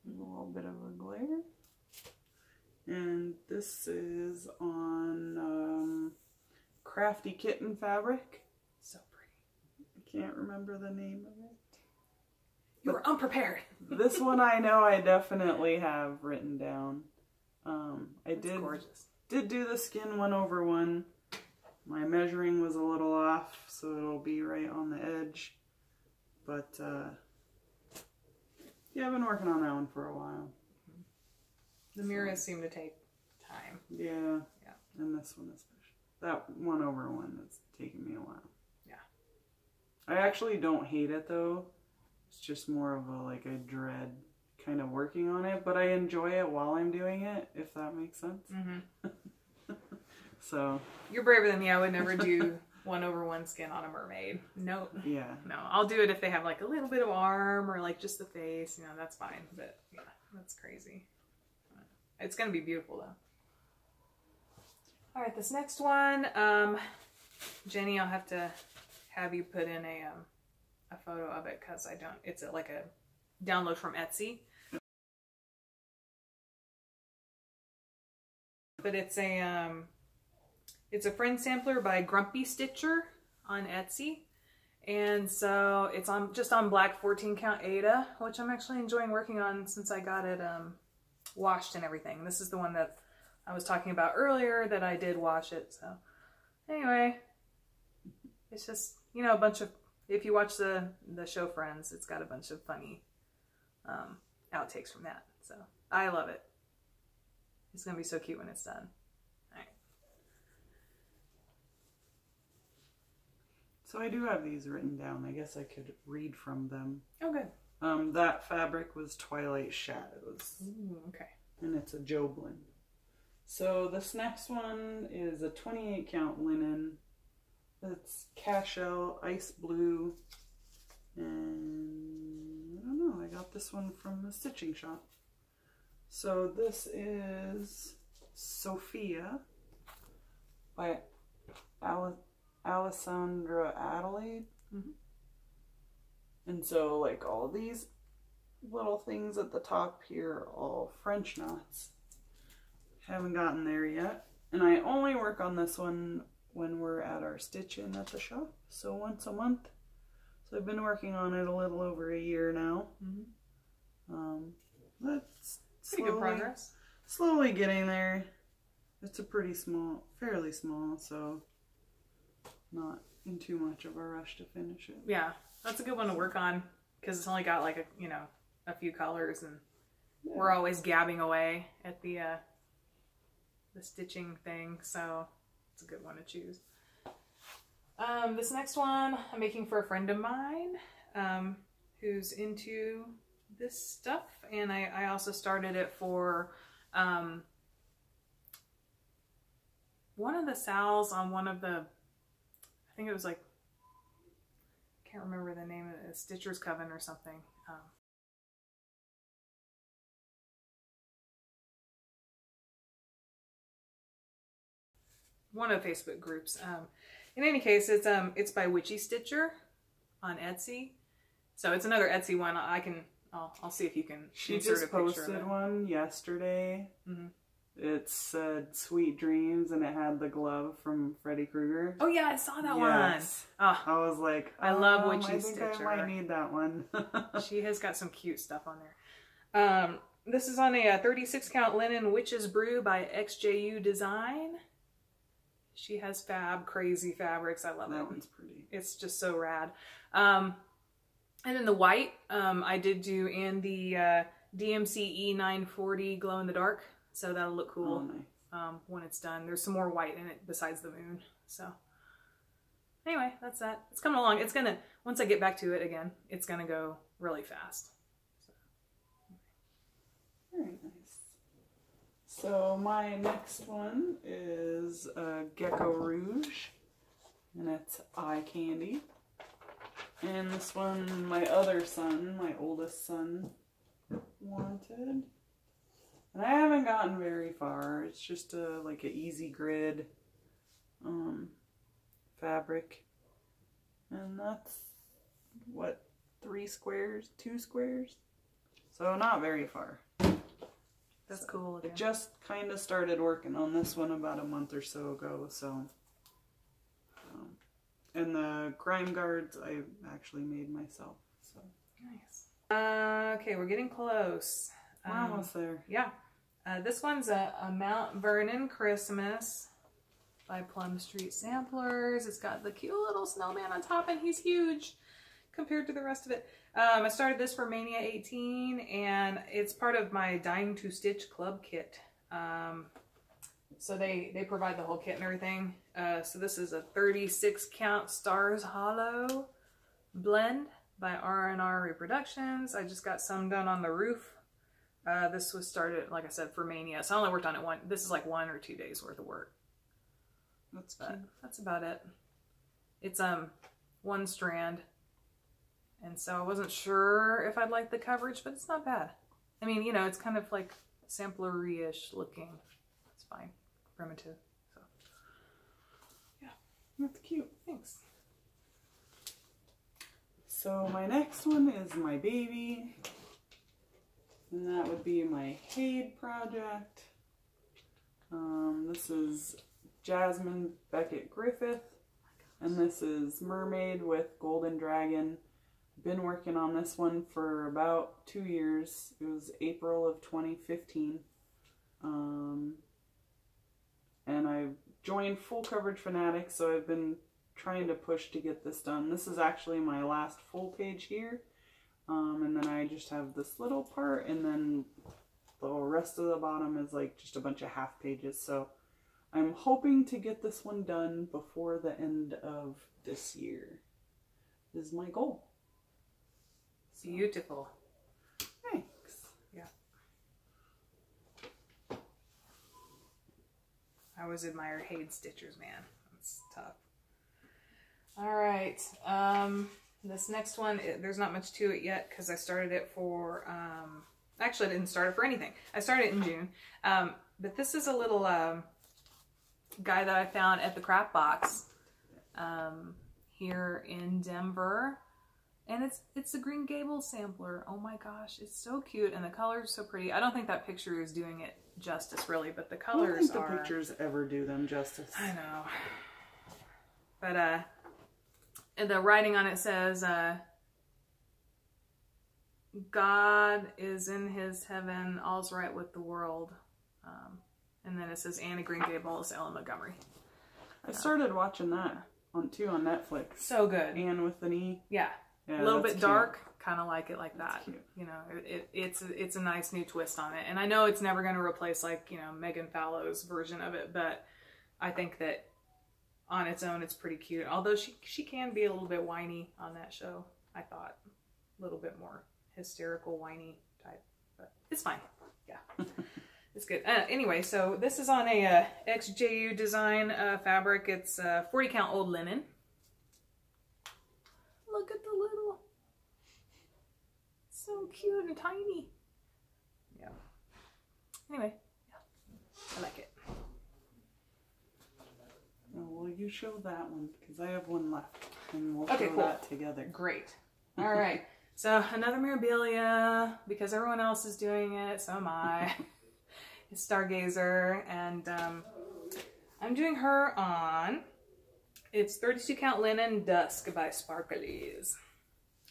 [SPEAKER 2] There's a little bit of a glare. And this is on Crafty Kitten fabric.
[SPEAKER 1] So pretty.
[SPEAKER 2] I can't remember the name of it.
[SPEAKER 1] You were unprepared.
[SPEAKER 2] This one I know I definitely have written down. I did do the skin 1/1. My measuring was a little off, so it'll be right on the edge. But yeah, I've been working on that one for a while.
[SPEAKER 1] The mirrors seem to take time.
[SPEAKER 2] Yeah. Yeah. And this one especially. That 1/1 is taking me a while.
[SPEAKER 1] Yeah.
[SPEAKER 2] I actually don't hate it though. It's just more of a like a dread kind of working on it, but I enjoy it while I'm doing it, if that makes sense. Mm-hmm. So
[SPEAKER 1] you're braver than me. I would never do 1/1 skin on a mermaid. No. Yeah. No, I'll do it if they have like a little bit of arm or like just the face. You know, that's fine. But yeah, that's crazy. It's gonna be beautiful though. All right, this next one, Jenny, I'll have you put in a photo of it because I don't. It's like a download from Etsy. But it's a friend sampler by Grumpy Stitcher on Etsy. And so it's just on black 14 count Aida, which I'm actually enjoying working on since I got it washed and everything. This is the one that I was talking about earlier that I did wash it. So anyway, it's just, you know, a bunch of, if you watch the show Friends, it's got a bunch of funny outtakes from that. So I love it. It's going to be so cute when it's done. All right.
[SPEAKER 2] So I do have these written down. I guess I could read from them.
[SPEAKER 1] Oh, good.
[SPEAKER 2] That fabric was Twilight Shadows.
[SPEAKER 1] Ooh, okay.
[SPEAKER 2] And it's a Joblin. So this next one is a 28 count linen. It's cashel, ice blue, and I don't know, I got this one from the stitching shop. So this is Sophia by Alessandra Adelaide. Mm-hmm. And so like all these little things at the top here are all French knots. Haven't gotten there yet. And I only work on this one when we're at our stitch-in at the shop. So once a month. So I've been working on it a little over a year now. Mm-hmm. That's
[SPEAKER 1] pretty good progress.
[SPEAKER 2] Slowly getting there. It's a pretty small, fairly small, so not in too much of a rush to finish it.
[SPEAKER 1] Yeah, that's a good one to work on because it's only got like a few colors, and yeah, we're always gabbing away at the stitching thing, so it's a good one to choose. This next one I'm making for a friend of mine who's into this stuff, and I also started it for one of the Sals on one of the, I think it was like, I can't remember the name of it, Stitcher's Coven or something. One of the Facebook groups. In any case, it's by Witchy Stitcher on Etsy. So it's another Etsy one. I'll see if you can
[SPEAKER 2] She
[SPEAKER 1] insert
[SPEAKER 2] just
[SPEAKER 1] a picture
[SPEAKER 2] posted
[SPEAKER 1] of it.
[SPEAKER 2] one yesterday.
[SPEAKER 1] Mm-hmm.
[SPEAKER 2] It said Sweet Dreams, and it had the glove from Freddy Krueger.
[SPEAKER 1] Oh yeah, I saw that
[SPEAKER 2] yes.
[SPEAKER 1] one. Oh,
[SPEAKER 2] I was like,
[SPEAKER 1] I love Witchy
[SPEAKER 2] I think
[SPEAKER 1] Stitcher.
[SPEAKER 2] I might need that one.
[SPEAKER 1] She has got some cute stuff on there. This is on a 36 count linen Witch's Brew by XJU Design. She has crazy fabrics. I love it.
[SPEAKER 2] That one's pretty.
[SPEAKER 1] It's just so rad. And then the white, I did do in the DMC E940 glow in the dark. So that'll look cool.
[SPEAKER 2] Oh, nice.
[SPEAKER 1] when it's done. There's some more white in it besides the moon. So anyway, that's that. It's coming along. It's gonna, once I get back to it again, it's gonna go really fast. So.
[SPEAKER 2] Very nice. So my next one is a Gecko Rouge, and it's eye candy. And this one, my other son, my oldest son, wanted. And I haven't gotten very far. It's just like an easy grid fabric. And that's, what, 3 squares? 2 squares? So not very far.
[SPEAKER 1] That's cool.
[SPEAKER 2] I just kind of started working on this one about a month or so ago, so. And the grime guards I actually made myself, so.
[SPEAKER 1] Nice. Okay, we're getting close.
[SPEAKER 2] We're almost there.
[SPEAKER 1] Yeah. This one's a Mount Vernon Christmas by Plum Street Samplers. It's got the cute little snowman on top, and he's huge compared to the rest of it. I started this for Mania 18, and it's part of my Dying to Stitch Club kit. So they provide the whole kit and everything. So this is a 36 count Stars Hollow blend by R&R Reproductions. I just got some done on the roof. This was started, like I said, for Mania. So I only worked on it this is like 1 or 2 days worth of work. That's about it. It's 1 strand. And so I wasn't sure if I'd like the coverage, but it's not bad. I mean, you know, it's kind of like samplery-ish looking. It's fine. Primitive. So yeah,
[SPEAKER 2] that's cute.
[SPEAKER 1] Thanks.
[SPEAKER 2] So my next one is my baby. And that would be my Hade project. This is Jasmine Beckett Griffith. And this is Mermaid with Golden Dragon. Been working on this one for about 2 years. It was April of 2015. And I joined Full Coverage Fanatics, so I've been trying to push to get this done. This is actually my last full page here. And then I just have this little part, and then the rest of the bottom is like just a bunch of half pages. So I'm hoping to get this one done before the end of this year is my goal.
[SPEAKER 1] So. Beautiful.
[SPEAKER 2] Thanks.
[SPEAKER 1] Yeah. I always admire Hade Stitchers, man. That's tough. All right. This next one, there's not much to it yet because I started it for, actually I didn't start it for anything. I started it in June. But this is a little guy that I found at the Crap Box here in Denver. And it's a Green Gables sampler. Oh my gosh, it's so cute, and the colors are so pretty. I don't think that picture is doing it justice, really, but the colors are...
[SPEAKER 2] I don't think the pictures ever do them justice.
[SPEAKER 1] I know. But, and the writing on it says, God is in his heaven, all's right with the world. And then it says Anna Green Gables, Ellen Montgomery.
[SPEAKER 2] I started watching that on Netflix.
[SPEAKER 1] So good.
[SPEAKER 2] Anne with an E.
[SPEAKER 1] Yeah.
[SPEAKER 2] Yeah,
[SPEAKER 1] a little bit
[SPEAKER 2] cute.
[SPEAKER 1] Dark, kind of like it like
[SPEAKER 2] That's
[SPEAKER 1] that.
[SPEAKER 2] Cute.
[SPEAKER 1] You know, it's a nice new twist on it. And I know it's never going to replace, like, you know, Megan Fallow's version of it, but I think that on its own it's pretty cute. Although she can be a little bit whiny on that show, I thought. A little bit more hysterical, whiny type. But it's fine. Yeah. It's good. Anyway, so this is on a XJU design fabric. It's 40 count old linen. Look at the little, so cute and tiny. Yeah. Anyway, yeah, I like it.
[SPEAKER 2] Oh, well, you show that one because I have one left, and we'll
[SPEAKER 1] Okay,
[SPEAKER 2] show
[SPEAKER 1] cool.
[SPEAKER 2] that together.
[SPEAKER 1] Great. All right. So another Mirabilia, because everyone else is doing it, so am I. It's Stargazer, and I'm doing her on. It's 32 count linen dusk by Sparklies.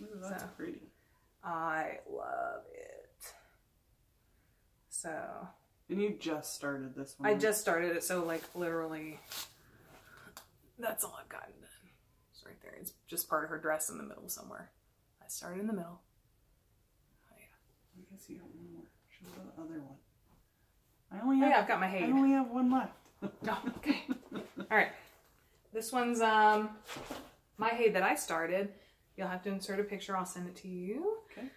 [SPEAKER 2] Ooh, that's pretty.
[SPEAKER 1] I love it. So.
[SPEAKER 2] And you just started this one.
[SPEAKER 1] I just started it, so like literally, that's all I've gotten done. It's right there. It's just part of her dress in the middle somewhere. I started in the middle. Oh yeah.
[SPEAKER 2] I guess you got one more. Show the other one.
[SPEAKER 1] I've got my hay.
[SPEAKER 2] I only have one left.
[SPEAKER 1] Oh, okay. All right. This one's my hay that I started. You'll have to insert a picture. I'll send it to you.
[SPEAKER 2] Okay.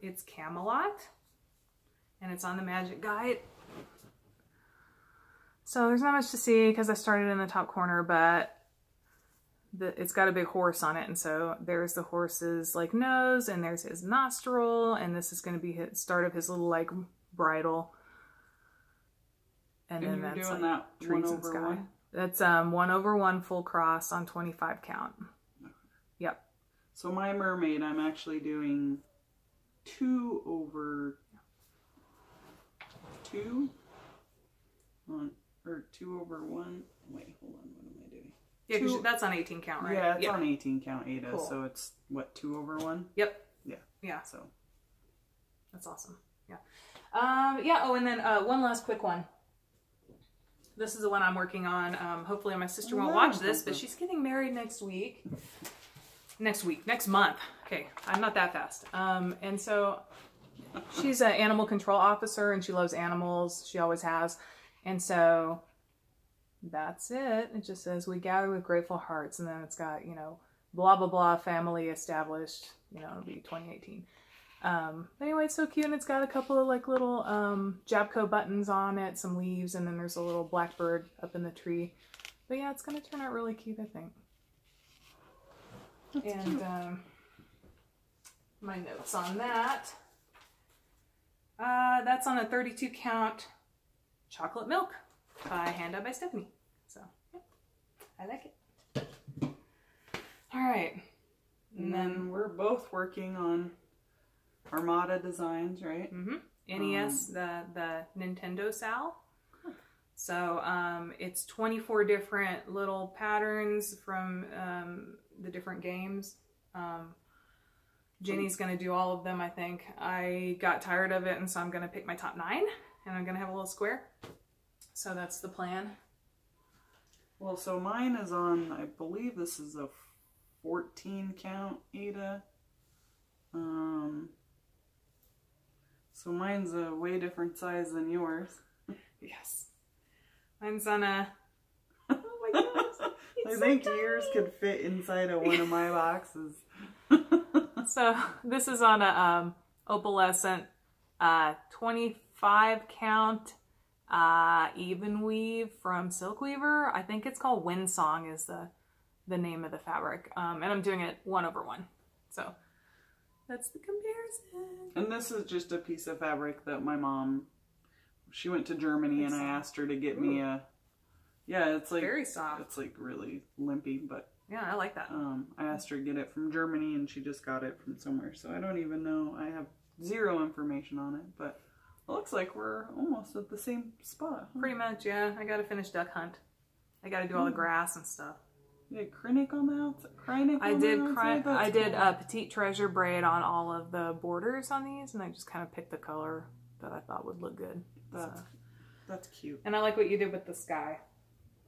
[SPEAKER 1] It's Camelot, and it's on the Magic Guide. So there's not much to see because I started in the top corner, but it's got a big horse on it, and so there's the horse's like nose, and there's his nostril, and this is going to be his start of his little like bridle. And then that's
[SPEAKER 2] doing
[SPEAKER 1] like
[SPEAKER 2] that
[SPEAKER 1] trees
[SPEAKER 2] 1
[SPEAKER 1] and
[SPEAKER 2] over
[SPEAKER 1] sky.
[SPEAKER 2] 1?
[SPEAKER 1] That's 1/1 full cross on 25 count.
[SPEAKER 2] Okay.
[SPEAKER 1] Yep.
[SPEAKER 2] So my mermaid, I'm actually doing 2 over 2 on, or 2 over 1. Wait, hold on. What am I doing?
[SPEAKER 1] Yeah, because that's on 18 count, right?
[SPEAKER 2] Yeah, it's on 18 count, Ada.
[SPEAKER 1] Cool.
[SPEAKER 2] So it's what, 2 over 1?
[SPEAKER 1] Yep.
[SPEAKER 2] Yeah.
[SPEAKER 1] Yeah.
[SPEAKER 2] So
[SPEAKER 1] That's awesome. Yeah. Yeah. Oh, and then one last quick one. This is the one I'm working on. Hopefully my sister won't watch this, but she's getting married next week. Next month. Okay, I'm not that fast. And so she's an animal control officer, and she loves animals. She always has. And so that's it. It just says, we gather with grateful hearts. And then it's got, you know, blah, blah, blah, family established. You know, it'll be 2018. Anyway, it's so cute, and it's got a couple of like little Jabco buttons on it, some leaves, and then there's a little blackbird up in the tree. But yeah, it's going to turn out really cute, I think.
[SPEAKER 2] That's
[SPEAKER 1] and
[SPEAKER 2] cute.
[SPEAKER 1] My notes on that. That's on a 32 count chocolate milk hand dyed by Stephanie. So yeah, I like it. All right.
[SPEAKER 2] And then we're both working on Armada designs, right?
[SPEAKER 1] Mm-hmm. NES, the Nintendo Sal. So it's 24 different little patterns from the different games. Jeni's going to do all of them, I think. I got tired of it, and so I'm going to pick my top 9, and I'm going to have a little square. So that's the plan.
[SPEAKER 2] Well, so mine is on, I believe this is a 14 count, Ada. So mine's a way different size than yours.
[SPEAKER 1] Yes. Mine's on a...
[SPEAKER 2] Oh my gosh. I think yours could fit inside of one of my boxes.
[SPEAKER 1] So this is on a opalescent 25 count even weave from Silk Weaver. I think it's called Windsong is the name of the fabric. And I'm doing it 1/1. So that's the comparison.
[SPEAKER 2] And this is just a piece of fabric that my mom, she went to Germany and I asked her to get me a, yeah, it's like
[SPEAKER 1] very soft.
[SPEAKER 2] It's like really limpy, but
[SPEAKER 1] yeah, I like that.
[SPEAKER 2] I asked her to get it from Germany and she just got it from somewhere. So I don't even know. I have zero information on it, but it looks like we're almost at the same spot. Huh?
[SPEAKER 1] Pretty much, yeah. I gotta finish duck hunt. I gotta do all the grass and stuff.
[SPEAKER 2] You had Kreinik on the outside?
[SPEAKER 1] I did a Petite Treasure braid on all of the borders on these, and I just kind of picked the color that I thought would look good.
[SPEAKER 2] That's cute.
[SPEAKER 1] And I like what you did with the sky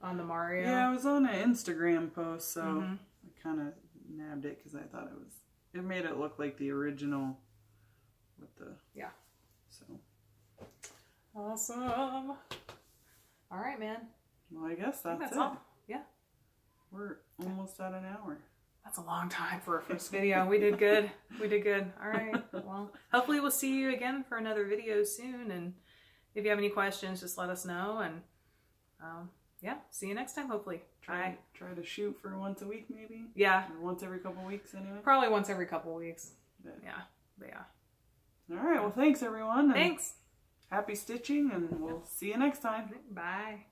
[SPEAKER 1] on the Mario.
[SPEAKER 2] Yeah, I was on an Instagram post, so I kind of nabbed it because I thought it made it look like the original with the,
[SPEAKER 1] yeah.
[SPEAKER 2] So.
[SPEAKER 1] Awesome. All right, man.
[SPEAKER 2] Well, I guess that's it.
[SPEAKER 1] All. Yeah.
[SPEAKER 2] We're almost at an hour.
[SPEAKER 1] That's a long time for a first video. We did good. We did good. All right. Well, hopefully we'll see you again for another video soon. And if you have any questions, just let us know. And yeah, see you next time, hopefully.
[SPEAKER 2] Try to shoot for once a week, maybe?
[SPEAKER 1] Yeah.
[SPEAKER 2] Or once every couple weeks, anyway?
[SPEAKER 1] Probably once every couple weeks.
[SPEAKER 2] Yeah.
[SPEAKER 1] But yeah.
[SPEAKER 2] All right. Well, thanks, everyone.
[SPEAKER 1] Thanks.
[SPEAKER 2] Happy stitching, and we'll see you next time.
[SPEAKER 1] Bye.